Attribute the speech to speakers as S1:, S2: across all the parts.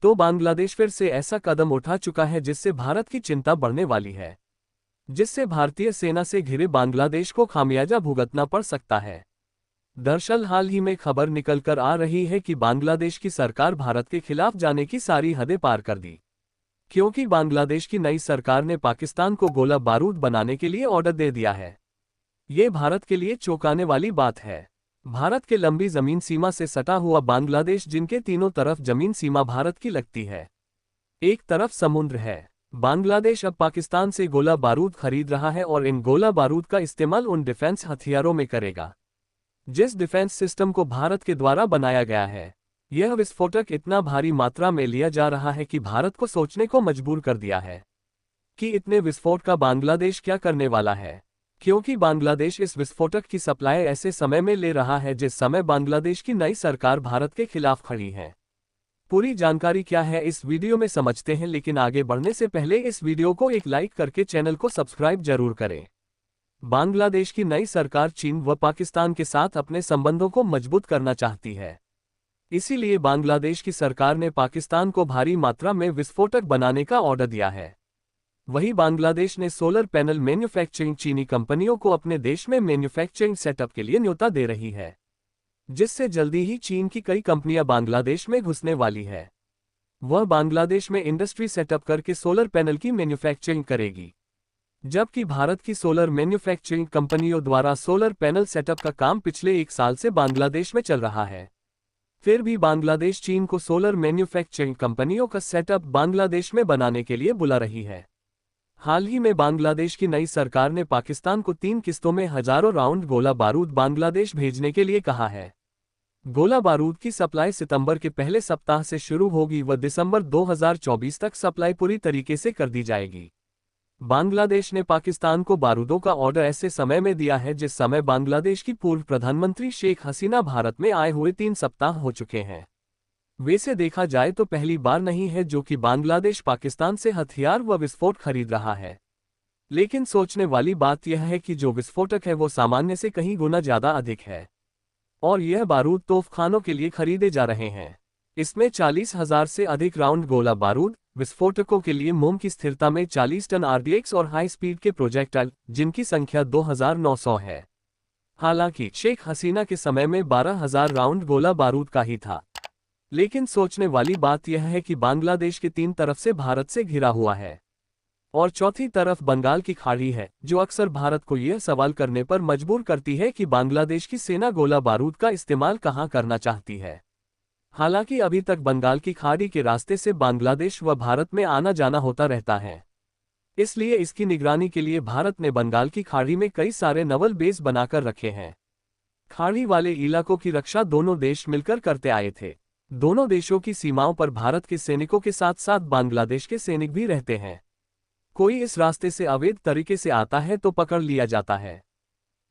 S1: तो बांग्लादेश फिर से ऐसा कदम उठा चुका है जिससे भारत की चिंता बढ़ने वाली है, जिससे भारतीय सेना से घिरे बांग्लादेश को खामियाजा भुगतना पड़ सकता है। दरअसल हाल ही में खबर निकलकर आ रही है कि बांग्लादेश की सरकार भारत के खिलाफ जाने की सारी हदें पार कर दी, क्योंकि बांग्लादेश की नई सरकार ने पाकिस्तान को गोला बारूद बनाने के लिए ऑर्डर दे दिया है। ये भारत के लिए चौंकाने वाली बात है। भारत के लंबी जमीन सीमा से सटा हुआ बांग्लादेश, जिनके तीनों तरफ जमीन सीमा भारत की लगती है, एक तरफ समुद्र है। बांग्लादेश अब पाकिस्तान से गोला बारूद खरीद रहा है और इन गोला बारूद का इस्तेमाल उन डिफेंस हथियारों में करेगा जिस डिफेंस सिस्टम को भारत के द्वारा बनाया गया है। यह विस्फोटक इतना भारी मात्रा में लिया जा रहा है कि भारत को सोचने को मजबूर कर दिया है कि इतने विस्फोट का बांग्लादेश क्या करने वाला है, क्योंकि बांग्लादेश इस विस्फोटक की सप्लाई ऐसे समय में ले रहा है जिस समय बांग्लादेश की नई सरकार भारत के खिलाफ खड़ी है। पूरी जानकारी क्या है इस वीडियो में समझते हैं, लेकिन आगे बढ़ने से पहले इस वीडियो को एक लाइक करके चैनल को सब्सक्राइब जरूर करें। बांग्लादेश की नई सरकार चीन व पाकिस्तान के साथ अपने संबंधों को मजबूत करना चाहती है। इसीलिए बांग्लादेश की सरकार ने पाकिस्तान को भारी मात्रा में विस्फोटक बनाने का ऑर्डर दिया है। वहीं बांग्लादेश ने सोलर पैनल मैन्युफैक्चरिंग चीनी कंपनियों को अपने देश में मैन्युफैक्चरिंग सेटअप के लिए न्योता दे रही है, जिससे जल्दी ही चीन की कई कंपनियां बांग्लादेश में घुसने वाली है। वह बांग्लादेश में इंडस्ट्री सेटअप करके सोलर पैनल की मैन्युफैक्चरिंग करेगी, जबकि भारत की सोलर मैन्युफैक्चरिंग कंपनियों द्वारा सोलर पैनल सेटअप का काम पिछले 1 साल से बांग्लादेश में चल रहा है। फिर भी बांग्लादेश चीन को सोलर मैन्युफैक्चरिंग कंपनियों का सेटअप बांग्लादेश में बनाने के लिए बुला रही है। हाल ही में बांग्लादेश की नई सरकार ने पाकिस्तान को 3 किस्तों में हजारों राउंड गोला बारूद बांग्लादेश भेजने के लिए कहा है। गोला बारूद की सप्लाई सितंबर के पहले सप्ताह से शुरू होगी व दिसंबर 2024 तक सप्लाई पूरी तरीके से कर दी जाएगी। बांग्लादेश ने पाकिस्तान को बारूदों का ऑर्डर ऐसे समय में दिया है जिस समय बांग्लादेश की पूर्व प्रधानमंत्री शेख हसीना भारत में आए हुए 3 सप्ताह हो चुके हैं। वैसे देखा जाए तो पहली बार नहीं है जो कि बांग्लादेश पाकिस्तान से हथियार व विस्फोट खरीद रहा है। लेकिन सोचने वाली बात यह है कि जो विस्फोटक है वो सामान्य से कहीं गुना ज्यादा अधिक है और यह बारूद तोपखानों के लिए खरीदे जा रहे हैं। इसमें 40,000 से अधिक राउंड गोला बारूद, विस्फोटकों के लिए मोम की स्थिरता में 40 टन RDX और हाई स्पीड के प्रोजेक्टाइल, जिनकी संख्या 2,900 है। हालांकि शेख हसीना के समय में 12,000 राउंड गोला बारूद का ही था। लेकिन सोचने वाली बात यह है कि बांग्लादेश के 3 तरफ से भारत से घिरा हुआ है और चौथी तरफ बंगाल की खाड़ी है, जो अक्सर भारत को यह सवाल करने पर मजबूर करती है कि बांग्लादेश की सेना गोला बारूद का इस्तेमाल कहां करना चाहती है। हालांकि अभी तक बंगाल की खाड़ी के रास्ते से बांग्लादेश व भारत में आना जाना होता रहता है, इसलिए इसकी निगरानी के लिए भारत ने बंगाल की खाड़ी में कई सारे नवल बेस बनाकर रखे हैं। खाड़ी वाले इलाकों की रक्षा दोनों देश मिलकर करते आए थे। दोनों देशों की सीमाओं पर भारत के सैनिकों के साथ साथ बांग्लादेश के सैनिक भी रहते हैं। कोई इस रास्ते से अवैध तरीके से आता है तो पकड़ लिया जाता है,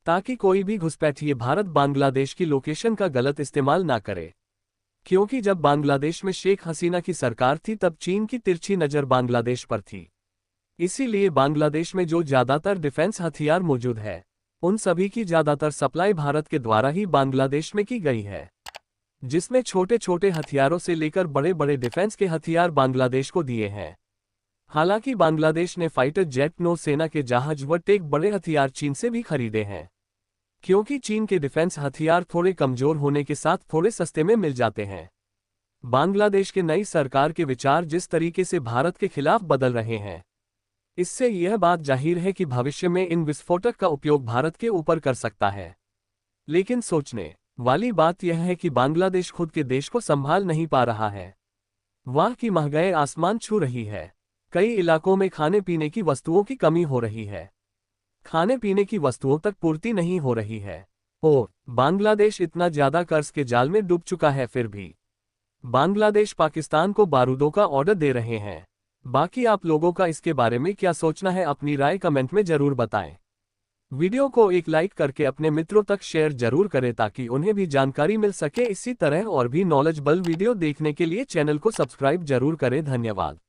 S1: ताकि कोई भी घुसपैठिए भारत बांग्लादेश की लोकेशन का गलत इस्तेमाल ना करे। क्योंकि जब बांग्लादेश में शेख हसीना की सरकार थी तब चीन की तिरछी नज़र बांग्लादेश पर थी। इसीलिए बांग्लादेश में जो ज़्यादातर डिफेंस हथियार मौजूद है, उन सभी की ज़्यादातर सप्लाई भारत के द्वारा ही बांग्लादेश में की गई है, जिसमें छोटे छोटे हथियारों से लेकर बड़े बड़े डिफेंस के हथियार बांग्लादेश को दिए हैं। हालांकि बांग्लादेश ने फाइटर जेट, नौसेना के जहाज व टेक बड़े हथियार चीन से भी खरीदे हैं, क्योंकि चीन के डिफेंस हथियार थोड़े कमजोर होने के साथ थोड़े सस्ते में मिल जाते हैं। बांग्लादेश के नई सरकार के विचार जिस तरीके से भारत के खिलाफ बदल रहे हैं, इससे यह बात जाहिर है कि भविष्य में इन विस्फोटक का उपयोग भारत के ऊपर कर सकता है। लेकिन सोचने वाली बात यह है कि बांग्लादेश खुद के देश को संभाल नहीं पा रहा है। वहां की महंगाई आसमान छू रही है। कई इलाकों में खाने पीने की वस्तुओं की कमी हो रही है, खाने पीने की वस्तुओं तक पूर्ति नहीं हो रही है और बांग्लादेश इतना ज्यादा कर्ज के जाल में डूब चुका है। फिर भी बांग्लादेश पाकिस्तान को बारूदों का ऑर्डर दे रहे हैं। बाकी आप लोगों का इसके बारे में क्या सोचना है, अपनी राय कमेंट में जरूर बताएं। वीडियो को एक लाइक करके अपने मित्रों तक शेयर जरूर करें ताकि उन्हें भी जानकारी मिल सके। इसी तरह और भी नॉलेजेबल वीडियो देखने के लिए चैनल को सब्सक्राइब जरूर करें। धन्यवाद।